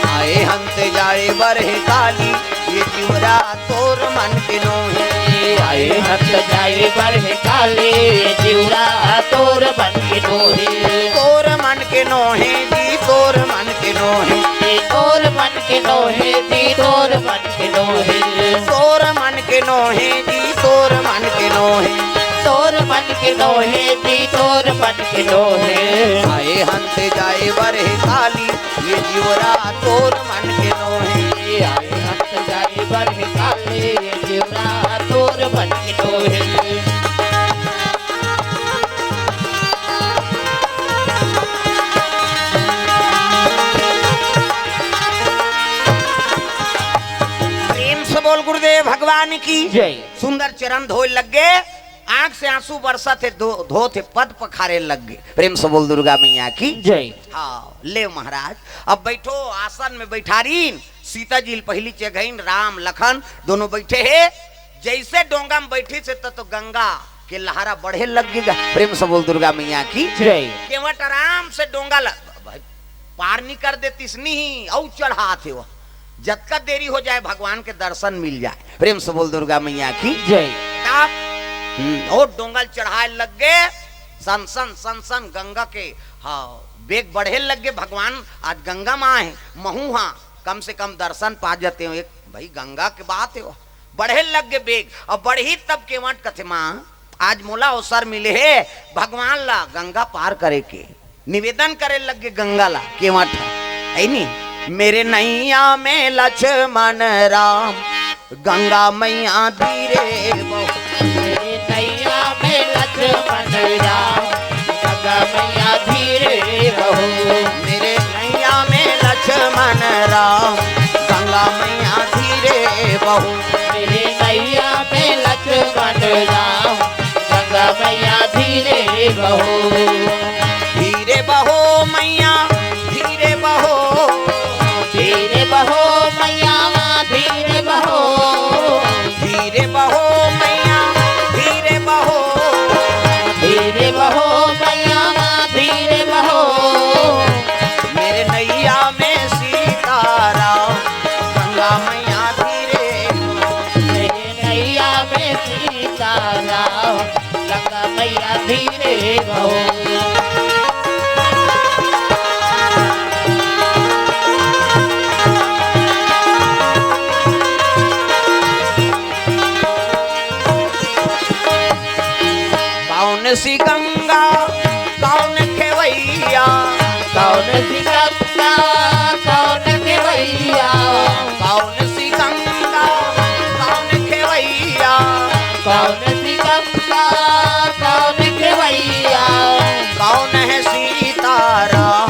आए हंत जाए बरहे काली ये जीवरा तोर मन के नोहे आए हंत जाए बरहे काली जीवरा तोर मन के नोहे तोर मन के नोहे जी तोर मन के नोहे तोर मन के नोहे जी तोर मन के नोहे तोर मन के नोहे जी तोर मन के नोहे तोर मन के नोहे जी तोर मन के नोहे आए हंत जाए बरहे काली ये जीवरा तोर मन के नोहे आए हंत जाए बरहे काली जीवरा तोर मन के नोहे बोल गुरुदेव भगवान की जय। सुंदर चरण धोए लग गए, आंख से आंसू बरसा थे, धो थे, पद पखारे लग गए। प्रेम से बोल दुर्गा मैया की जय। हाँ ले महाराज अब बैठो आसन में बैठारीन। सीता जी पहली चेगईन, राम लखन दोनों बैठे हैं। जैसे डोंगा में बैठी से तो गंगा के लहरा बढ़े लग गया। प्रेम से बोल दुर्गा मैया की जय। केवट आराम से डोंगा पार नहीं कर देती ही और चढ़ा थे वो, जब तक देरी हो जाए भगवान के दर्शन मिल जाए। प्रेम से बोल दुर्गा मैया की जय। और डोंगल चढ़ाए लग गए, सन सन सन सन गंगा के हाँ बेग बढ़े लग गए। भगवान आज गंगा माँ है, महू हाँ कम से कम दर्शन पा जाते हो। एक भाई गंगा के बात है वो, बढ़े लग गए बेग। और बढ़ी तब केवट कथे माँ आज मोला अवसर मिले है भगवान ला गंगा पार करे के, निवेदन करे लग गए गंगा ला। केवट है नहीं मेरे नैया में लक्ष्मण राम गंगा मैया धीरे बहू, मेरे नैया में लक्ष्मण राम गंगा मैया धीरे बहू, मेरे नैया में लक्ष्मण राम गंगा मैया धीरे बहू, मेरे नैया में लक्ष्मण राम गंगा मैया धीरे बहू, धीरे बहो मैया धीरे बहो, धीरे बहो मैया धीरे बहो, धीरे बहो मैया धीरे बहो, धीरे बहो मैया धीरे बहो, मेरे नैया में सीताराम गंगा मैया धीरे, मेरे नैया में सीताराम गंगा मैया धीरे बहो। सी गंगा कौन खेवैया, कौन सी गंगा कौन खेवैया, कौन सी गंगा कौन खेवैया, कौन सी गंगा कौन खेवैया, कौन है सीताराम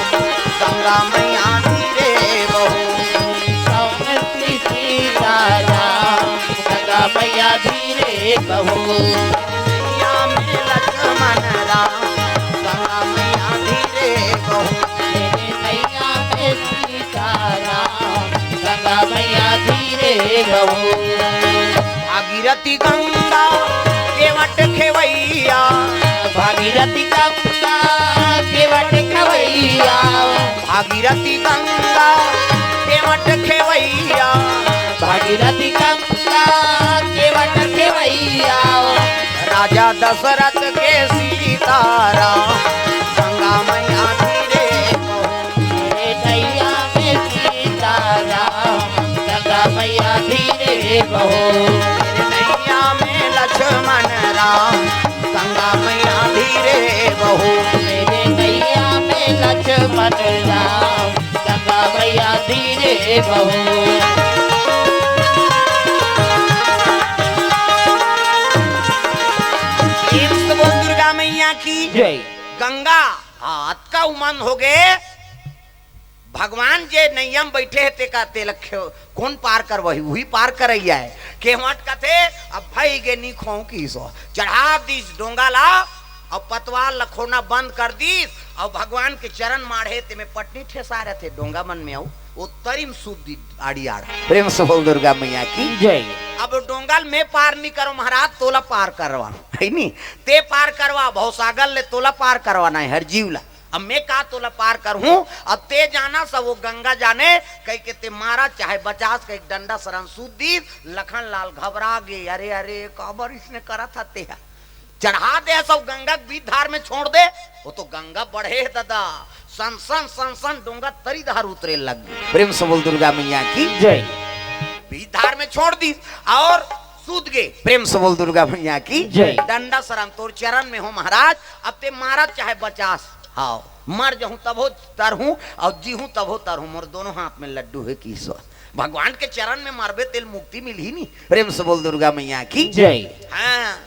गंगा मैया धीरे बहू, कौन सी सीताराम गंगा मैया धीरे बहू, गंगा मैया धीरे बहू, मेरे नैया में सीताराम गंगा मैया धीरे बहू, भागीरथी गंगा केवट खेवैया, भागीरथी गंगा केवट खेवैया, भागीरथी गंगा केवट खेवैया, भागीरथी गंगा केवट खेवैया, राजा दशरथ के सीताराम गंगा मैया धीरे बहू, मेरे नैया में सीताराम गंगा मैया धीरे बहू, मेरे नैया में लक्ष्मण राम गंगा मैया धीरे बहू, मेरे नैया में लक्ष्मण राम गंगा मैया धीरे बहू। दुर्गा मैया की जय। गंगा हाथ का उमन हो गए। भगवान जे नैयम बैठे है ते का ते लख्यो कौन पार कर वही पार करैया है। केवट कथे अब भाई गे निखो की सो चढ़ा दीस डोंगा ला और पतवार लखोना बंद कर दीस और भगवान के चरण माढ़े ते में पटनी ठेसा रहे थे डोंगा मन में आओ उत्तरी में शुद्धि आड़ी आड़। प्रेम से बोल दुर्गा मैया की जय। अब डोंगल में पार नहीं करो महाराज, तोला पार करवा है नी, ते पार करवा भवसागर ले तोला पार करवाना है हर जीव ला। अब मैं का तोला पार करूं, अब ते जाना सब वो गंगा जाने, कहीं के ते मारा चाहे बचास का एक डंडा सरन सूदी। लखन लाल घबरा गए, अरे अरे काबर इसने करा था ते चढ़ा दे सब गंगा बीच धार में छोड़ दे। वो तो गंगा बढ़े दादा, सन सन सन सन डोंगा तरी धार उतरे लग गई। प्रेम से बोल दुर्गा मैया की जय। बीच धार में छोड़ दी और सूद गए। प्रेम से बोल दुर्गा मैया की जय। डंडा शरण तोर चरण में हो महाराज, अब ते मारा चाहे बचास, हाँ मर जाऊं तब हो तर हूं और जी हूं तब हो तर हूं, मोर दोनों हाथ में लड्डू है की सो भगवान के चरण में मारबे तेल मुक्ति मिली नहीं। प्रेम से बोल दुर्गा मैया की जय। हाँ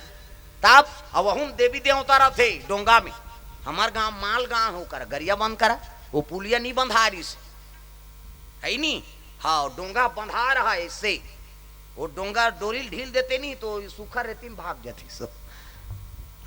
तब अब हम देवी देवता रहे डोंगा में, हमार गांव माल गांव होकर गरिया बंद करा, वो पुलिया नहीं बंधा रही से है नी। हाँ डोंगा बंधा रहा है इससे, वो डोंगा डोरी ढील देते नहीं तो सूखा रेती में भाग जाती सब।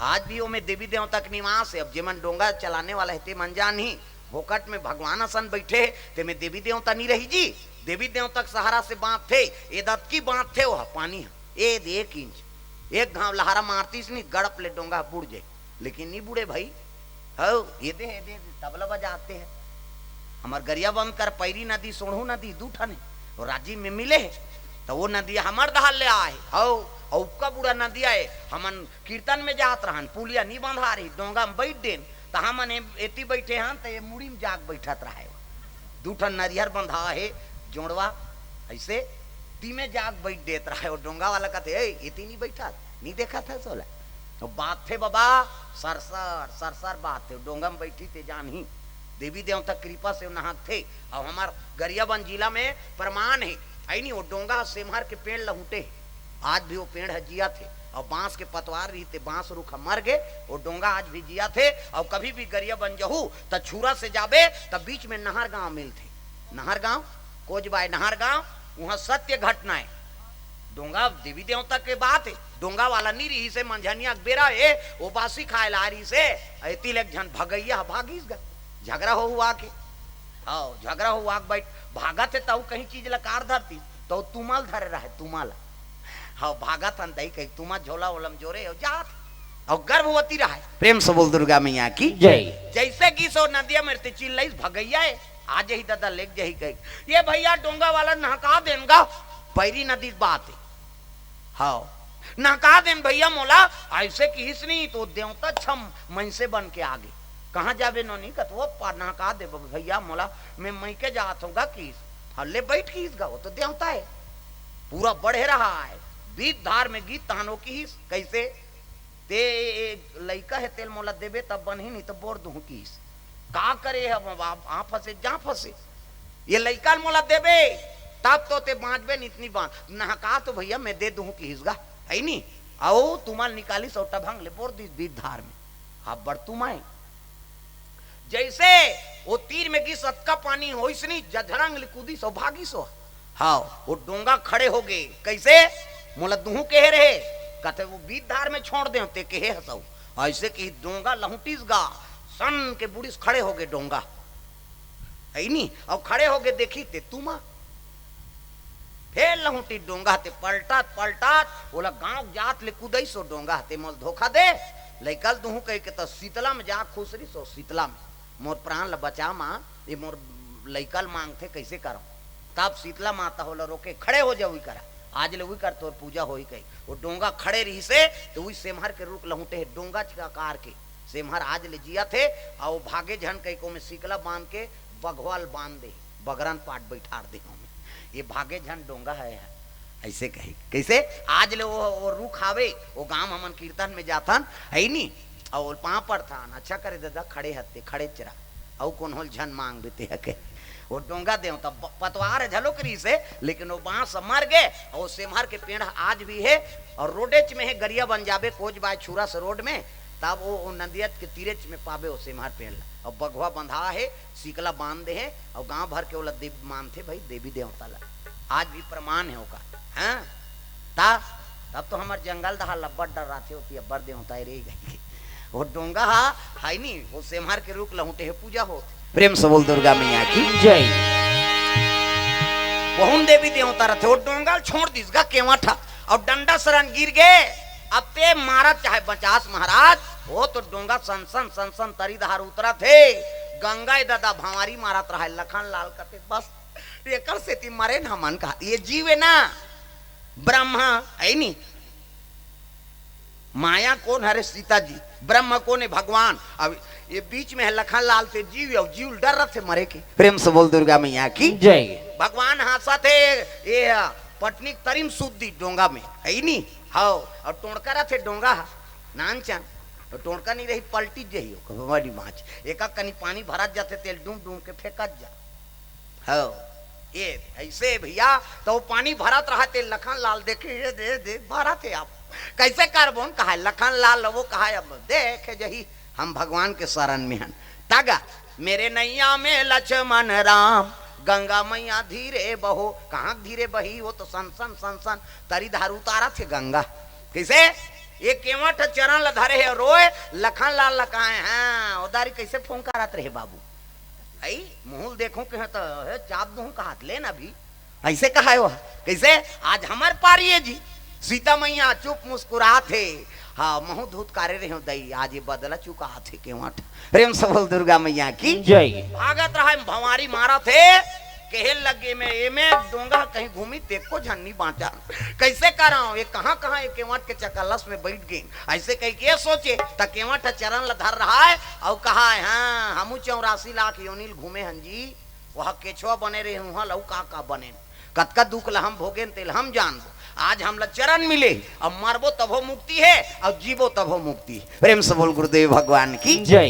आज भी वो में देवी देवता का निवास है। अब जेमन डोंगा चलाने वाला है ते मंजान ही होकट में भगवान असन बैठे ते में देवी देवता नहीं रही जी। देवी देवता के सहारा से बांध थे, ये दत्त की बांध थे, वह पानी है 1 इंच, एक घाव लहारा मारती से नहीं गड़प ले डोंगा बुड़ जाए, लेकिन नहीं बुढ़े भाई। हो ये दे तबला बजाते हैं। हमार गरिया बंद कर पैरी नदी सोढ़ू नदी दूठन है, और राजीव में मिले है तो वो नदी हमार दहाल ले आए। हो और का बुढ़ा नदी आए, हमन कीर्तन में जात रहन, पुलिया नहीं बंधा रही, डोंगा में बैठ देन तो हमन एती बैठे हन तो ये मुड़ी में जाग बैठत रहे। दूठन नरियर बंधा है जोड़वा ऐसे ती में जाग बैठ देत रहे। और डोंगा वाला कहते एती नहीं बैठा, नहीं देखा था सोला तो बात थे बाबा, सरसर सरसर बात थे। डोंगा में बैठी थे जान ही देवी देवता कृपा से नहा थे। और हमार गरियाबंद जिला में प्रमाण है आई नहीं, वो डोंगा सेमहर के पेड़ लहुटे, आज भी वो पेड़ है जिया थे। और बांस के पतवार रही थे, बांस रूखा मर गए, वो डोंगा आज भी जिया थे। और कभी भी गरियाबंद जहू तो छुरा से जाबे तब बीच में नहर गांव मिलते, नहर गांव कोजबाई नहर गांव, वहां सत्य घटना है। डोंगा देवी देवता के बात है, डोंगा वाला नहीं रही से मंझनिया बेरा है, वो बासी खाए ला रही से ऐती लेक झन भगैया भागीस गा, झगड़ा हो हुआ के, हाँ झगड़ा हो हुआ बैठ भागा थे तब कहीं चीज लकार धरती तो तुमाल धरे रहे, तुमाल हाँ भागा था दही कहीं तुमा झोला ओलम जोरे हो जात और गर्भवती रहे। प्रेम से बोल दुर्गा मैया की जय। जैसे कि सो नदिया में चिल्लाई भगैया है, आज ही दादा लेक जही कही ये भैया डोंगा वाला नहका देगा, पैरी नदी बात है, हाँ नहका देन भैया मोला ऐसे किस नहीं तो देवता छम मन से बन के आगे कहाँ जावे नोनी कत वो नहका दे भैया मोला मैं मई के जात होगा किस हल्ले बैठ किस गा, वो तो देवता है पूरा बढ़े रहा है। बीत धार में गीत तहानों की कैसे ते लइका है तेल मोला देवे तब बन ही नहीं तो बोर दूं किस का करे हम आ फंसे जा फंसे, ये लइका मोला देवे तब तो ते बांचबे इतनी बांध नहका तो भैया मैं दे दूं किस गा है नहीं। आओ तुमाल निकाली सौटा भंग ले बोर दी बीत धार में आप बढ़ तुमाए जैसे वो तीर में की सतका पानी हो इसनी जधरंग लिकूदी सो भागी सो, हाँ वो डोंगा खड़े हो गए कैसे मोला दूह कह रहे कहते वो बीत धार में छोड़ दे ते कहे हसऊ ऐसे कि डोंगा लहुटीस गा सन के बुढ़िस खड़े हो गए डोंगा है नहीं। और खड़े हो गए देखी ते तुमा फिर लहुटी डोंगा ते पलटात पलटात बोला गांव जात ले कूदई सो डोंगा ते मोल धोखा दे लइकल दूह कह के तो शीतला में जा खुसरी सो शीतला में मोर प्राण ल बचा माँ ये मोर लइकल मांग थे कैसे करो तब शीतला माता होला रोके खड़े हो जाओ करा आज ले वही कर तोर पूजा हो गई। वो डोंगा खड़े रही से तो वही सेमहर के रुक लहुटे है डोंगा छिकार के सेमहर आज ले जिया थे और वो भागे झन कई को में सिकला बांध के बघवाल बांध दे बगरन पाट बैठार दे ये भागे झन डोंगा है ऐसे कही कैसे आज ले वो रुख आवे वो गांव हमन कीर्तन में जाथन है नी और पाँ पर था अच्छा करे दादा खड़े हत्ते खड़े चरा और कौन होल झन मांग देते है के वो डोंगा दे तब पतवार झलो करी से लेकिन वो बांस मर गए और सेमहर के पेड़ आज भी है और रोडेच में है गरिया बन जाबे कोच बाय छुरा से रोड में तब वो नदियत के तीरेच में पावे वो सेमहर पेड़ और बघवा बंधा है सिकला बांध दे है और गांव भर के वो देव मानते भाई देवी देवता ला आज भी प्रमाण है होगा हाँ तब तो हमारे जंगल दहा लब्बड़ डर रहा थे होती है बड़ देवता रह गई वो डोंगा है नहीं वो सेमहर के रुक लहुटे है पूजा हो। प्रेम से बोल दुर्गा मैया की जय। बहुन देवी देवता रथे वो डोंगल छोड़ दिसगा केवटा और डंडा सरन गिर गए। अब ते मारत चाहे बचास महाराज वो तो डोंगा सन तरी धार उतरा थे गंगा दादा भंवारी मारत रहा लखन लाल कते बस एकर से ती मरे ना मन का ये जीव है ना ब्रह्मा है नी माया कौन हरे सीता जी ब्रह्म कौन है भगवान। अब ये बीच में है लखन लाल थे जीव और जीव डर रहे थे मरे के। प्रेम से बोल दुर्गा मैया की जय। भगवान हासा थे ये पटनी तरीम सुद्दी डोंगा में है नी हाँ और टोड़का रहे थे डोंगा नान चन तो टोड़का नहीं रही पलटी जही बड़ी माछ एक कनी पानी भरा जाते तेल डूम डूम के फेंकत जा हाँ ये ऐसे भैया तो वो पानी भरत रहा थे लखन लाल देखे दे भरा थे आप कैसे कार्बन कहा लखन लाल वो कहा अब देख जही हम भगवान के शरण में हैं तागा मेरे नैया में लक्ष्मण राम गंगा मैया धीरे बहो कहाँ धीरे बही वो तो सन तरी धार उतारा थे गंगा कैसे ये केवट चरण लधारे है रोए लखन लाल लकाए हाँ उदारी कैसे फूंकारत रहे बाबू आई मुहल देखो के तो चाप दूं का हाथ लेना भी ऐसे कहा है वह कैसे आज हमार पारी है जी सीता मैया चुप मुस्कुराते हाँ महू धूत कार्य रहे दई आज ये बदला चुका थे केवट। प्रेम सबल दुर्गा मैया की जय। भागत रहा भंवारी मारा थे कहे लगे में ये में डोंगा कहीं घूमी देखो झन्नी बांटा कैसे कर रहा हूँ ये कहाँ कहाँ एक केवट के चकलस में बैठ गई ऐसे कहीं के सोचे त केवट चरण लधर रहा है और कहा है हाँ हम 84 लाख योनिल घूमे हन जी वह केछुआ बने रहे वहाँ लऊ का बने कतका दुख हम भोगे तेल हम जान आज हम चरण मिले अब मरबो तभो मुक्ति है और जीवो तभो मुक्ति है। प्रेम से बोल गुरुदेव भगवान की जय।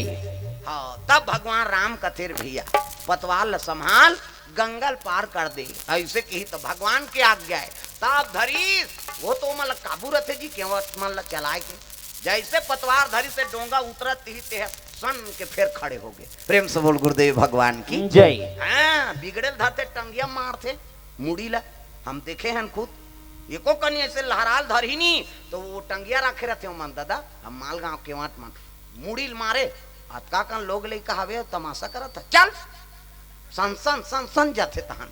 हाँ तब भगवान राम कथेर भैया पतवाल संभाल गंगल पार कर दे ऐसे की तो भगवान के आज्ञा है तब धरी वो तो मतलब काबू रथे जी क्यों मतलब चलाए के जैसे पतवार धरी से डोंगा उतरत ही ते सन के फिर खड़े हो गए। प्रेम से बोल गुरुदेव भगवान की जय। हाँ बिगड़े धरते टंगिया मारते मुड़ी ला हम देखे हैं खुद एको कनी ऐसे लहराल धरी नहीं तो वो टंगिया रखे रहते हो मन दादा हम माल गांव के वाट मन मुड़ी मारे अतका कन लोग ले कहावे तमाशा करत था चल सन जाते तहन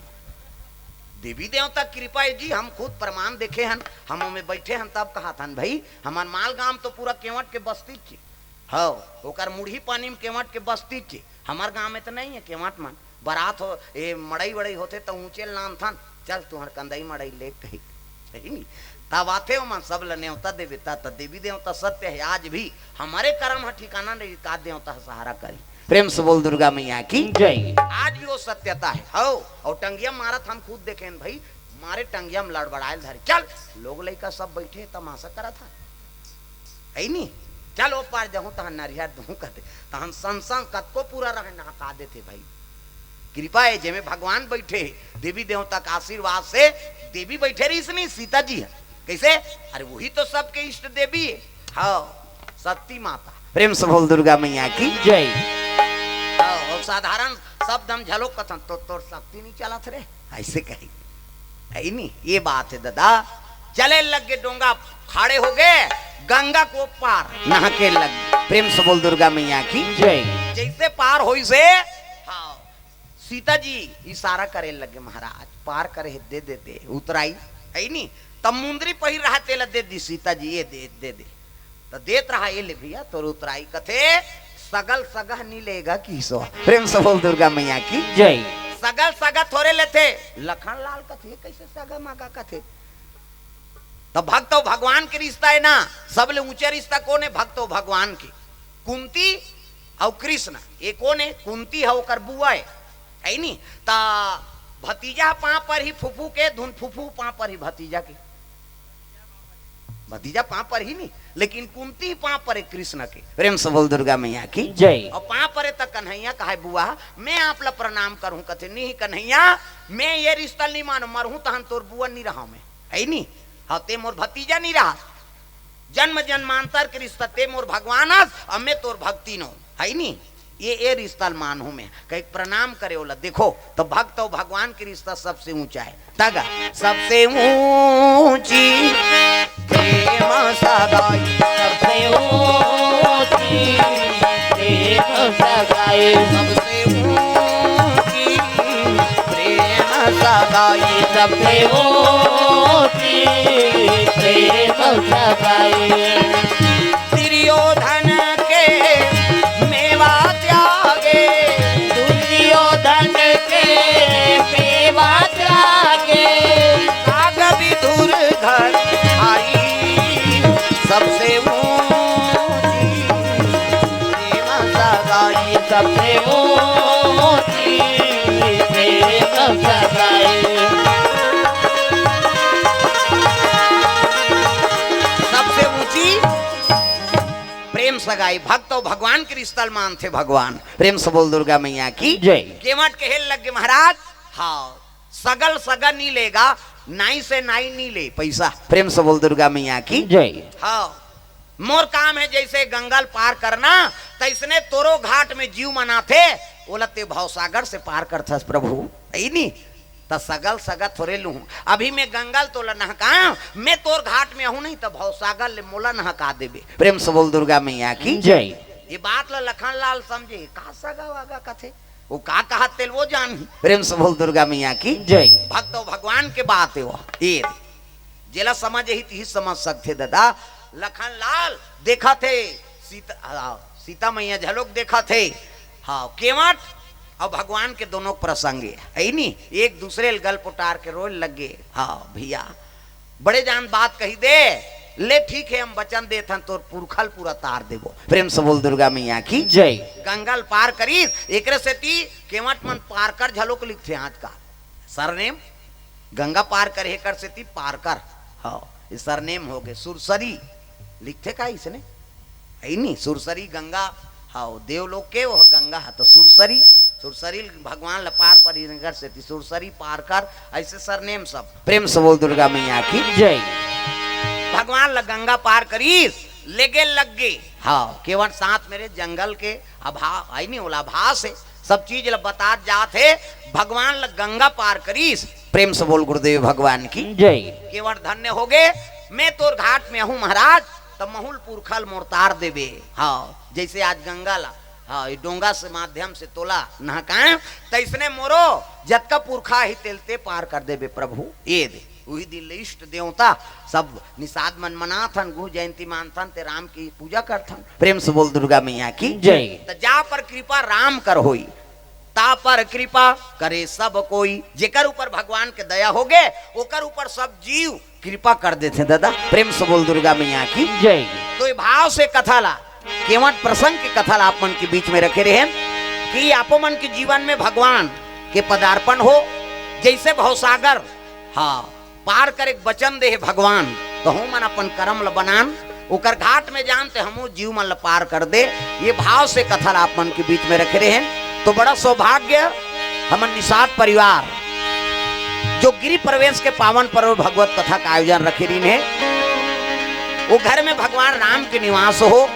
देवी देवता कृपा है जी हम खुद प्रमाण देखे हैं हम में बैठे हैं तब कहा था भाई हमार माल गांव तो पूरा केवट के बस्ती थी हाँ ओकर मुढ़ी पानी में केवट के बस्ती थी हमार गांव में तो नहीं है केवट मन बारात हो ये मड़ई वड़ई होते तो ऊंचे नाम था चल तुम्हार कंदई मड़ई ले कही तब आते हो मन सब न्योता देवता तो देवी देवता सत्य है आज भी हमारे कर्म है ठिकाना नहीं का देवता सहारा करी। प्रेम से बोल दुर्गा मैया की जय। आज भी वो सत्यता है हो और टंगिया मारत हम खुद देखे भाई मारे टंगिया में लड़बड़ायल धरे चल लोग लड़का सब बैठे तमाशा करा था है नी चल वो पार जाऊं तहन नरियर दूं कहते तहन संसंग कतको पूरा रहे ना का देते भाई कृपा है जेमे भगवान बैठे देवी देवता का आशीर्वाद से देवी बैठे रही इसमें सीता जी है कैसे अरे वही तो सबके इष्ट देवी है हाँ सती माता। प्रेम से बोल दुर्गा मैया की जय। और साधारण शब्द हम झलोक कथन तो तोर शक्ति नहीं चला थे ऐसे कही है नहीं ये बात है दादा चले लग गए डोंगा खाड़े हो गए गंगा को पार नहा के लग। प्रेम से बोल दुर्गा मैया की जय। जैसे पार हो से हाँ सीता जी इशारा करे लगे महाराज पार करे दे दे दे उतराई है नी तब मुंदरी पहिर रहा तेल दे दी सीता जी ये दे तो देत रहा ये ले भैया तो उतराई कथे सगल सगह नहीं लेगा किसो। प्रेम से बोल दुर्गा मैया की जय। सगल सगा थोड़े लेते लखन लाल कथे कैसे सगा मागा कथे तो भक्त भगवान के रिश्ता है ना सबले ऊंचे रिश्ता कौन है भक्त भगवान की कुंती और कृष्ण ये कौन है कुंती है ओकर बुआ है नी ता भतीजा पां पर ही फुफू के धुन फुफू पां पर ही भतीजा के भतीजा पां पर ही नहीं लेकिन कुंती पां पर है कृष्ण के। प्रेम से बोल दुर्गा मैया की जय। और पां पर तक कन्हैया कहा बुआ मैं आप ला प्रणाम करूं कथे नहीं कन्हैया मैं ये रिश्ता नहीं मानो मरहूं तहन तोर बुआ नहीं रहा मैं है नी हाँ ते मोर भतीजा नहीं रहा जन्म जन्मांतर के रिश्ता ते मोर भगवान अब मैं तोर भक्ति नो है नी ये रिश्ता मान हूं मैं कहीं प्रणाम करे बोला देखो तो भक्त और भगवान के रिश्ता सबसे ऊंचा है तगा सबसे ऊंची प्रेम सगाई सबसे ऊंची प्रेम सगाई सबसे ऊंची प्रेम सगाई सगाई सबसे ऊंची प्रेम सगाई। दुर्योधन के मेवा त्यागे, दुर्योधन के मेवा त्यागे, काग विदुर घर आई सबसे ऊंची प्रेम सगाई। सबसे ऊंची प्रेम सगाई। सबसे ऊंची प्रेम सगाई। भक्त और भगवान के रिश्ता मान थे भगवान। प्रेम से बोल दुर्गा मैया की जय। केवट के हेल लग गए महाराज। हाँ सगल सगल नहीं लेगा, नाई से नाई नहीं ले पैसा। प्रेम से बोल दुर्गा मैया की जय। हाँ मोर काम है जैसे गंगल पार करना, तैसने तोरो घाट में जीव मना थे बोलते भवसागर से पार करता प्रभु। यही नहीं तो सगल सगत थोड़े लू। अभी मैं गंगल तो नहका, मैं तोर घाट में हूं नहीं तो भवसागर ले मोला नहका देबे। प्रेम से बोल दुर्गा मैया की जय। ये बात ला लखन लाल समझे का सगा वागा कथे वो का कहा तेल वो जान। प्रेम से बोल दुर्गा मैया की जय। भक्त भगवान के बात है वो ये जेला समझ ही समझ सकते दादा। लखन लाल देखा थे सीता मैया झलक देखा थे। हाँ केवट और भगवान के दोनों प्रसंगे है नहीं एक दूसरे गल पुटार के रोल लगे। हाँ भैया बड़े जान बात कही दे ले ठीक है हम वचन देते हैं तो पुरखल पूरा तार देवो। प्रेम से बोल दुर्गा मैया की जय। गंगल पार करी एक से ती केवट मन पार कर झलोक लिखते आज का सरनेम गंगा पार कर हेकर से ती पार कर। हाँ इस सरनेम हो गए सुरसरी लिखते का इसने है नहीं सुरसरी गंगा। हाँ देवलोक के वो गंगा है तो सुरसरी सुरसरी भगवान लपार पर से ती सुरसरी पार कर ऐसे सरनेम सब। प्रेम से बोल दुर्गा मैया की जय। भगवान ल गंगा पार करी लेगे लग गए। हाँ केवल साथ मेरे जंगल के अभाव आई नहीं बोला भास है सब चीज बता जाते भगवान ल गंगा पार करीस। प्रेम से बोल गुरुदेव भगवान की जय। केवल धन्य हो गए मैं तोर घाट में हूँ महाराज तो महुल पुरखल मोरतार देवे। हाँ जैसे आज गंगा ला हाँ डोंगा से माध्यम से तोला नहकाए तैसने मोरो जतका पुरखा ही तेलते पार कर देवे प्रभु। ये दे वही दिन इष्ट देवता सब निषाद मन मनाथन गुरु जयंती मानथन ते राम की पूजा करथन। प्रेम से बोल दुर्गा मैया की जय। तो जा पर कृपा राम कर होई ता पर कृपा करे सब कोई। जेकर ऊपर भगवान के दया हो गए ओकर ऊपर सब जीव कृपा कर देते दादा। प्रेम से बोल दुर्गा मैया की जय। तो ये भाव से कथा ला केवट प्रसंग की कथा ला आप मन के बीच में रखे रहे कि आपो मन के जीवन में भगवान के पदार्पण हो जैसे भवसागर हाँ पार कर एक वचन दे भगवान तो हम मन अपन कर्म ल बनान ओकर घाट में जानते हम जीव मन ल पार कर दे। ये भाव से कथा ला आप मन के बीच में रखे रहे तो बड़ा सौभाग्य हमन निषाद परिवार जो गिरि प्रवेश के पावन पर्व भगवत कथा का आयोजन रखे रही है वो घर में भगवान राम के निवास हो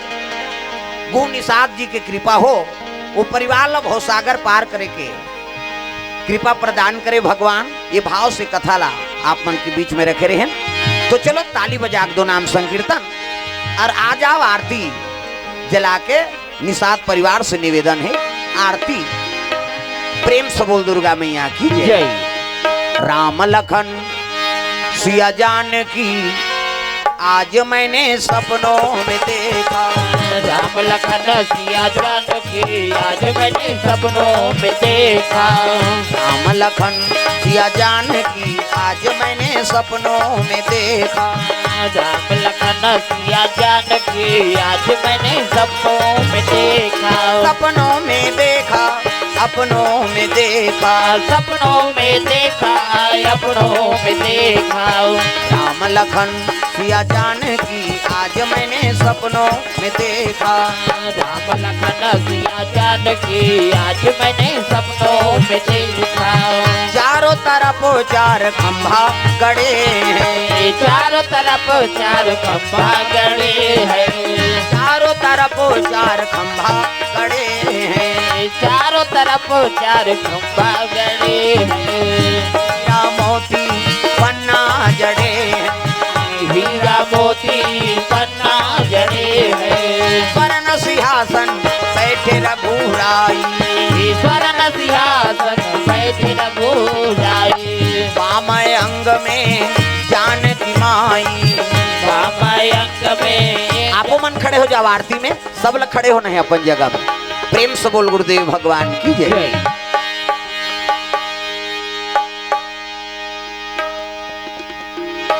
गुरु निषाद जी की कृपा हो वो परिवार ला भवसागर पार करे के कृपा प्रदान करे भगवान। ये भाव से कथा ला आप मन के बीच में रखे रहे तो चलो ताली बजा दो नाम संकीर्तन और आ जाओ आरती जला के निषाद परिवार से निवेदन है आरती। प्रेम से बोल दुर्गा मैया की जय। राम लखन सिया जानकी आज मैंने सपनों में देखा। राम लखन सिया जानकी आज मैंने सपनों में देखा। राम लखन सिया जानकी आज मैंने सपनों में देखा। राम लखन सिया जानकी आज मैंने सपनों में देखा। सपनों में देखा अपनों में देखा। सपनों में देखा अपनों में देखा। राम लखन सिया जानकी आज मैंने सपनों में देखा। राम लखन सिया जानकी आज मैंने सपनों में देखा। चारों तरफ चार खंभा गड़े हैं। चारों तरफ चार खंभा गड़े हैं। चारों तरफ चार खंभा गड़े हैं। चारों तरफ चार खंभा गड़े हैं। हीरा मोती पन्ना जड़े हैं। हीरा मोती पन्ना जड़े हैं। स्वर्ण सिंहासन बैठे रघुराई। स्वर्ण सिंहासन बैठे रघुराई। अंग में जानकी माई। वाम अंग में। आपो मन खड़े हो जाओ आरती में, सब लोग खड़े होना है अपन जगह में। प्रेम से बोल गुरुदेव भगवान की जय।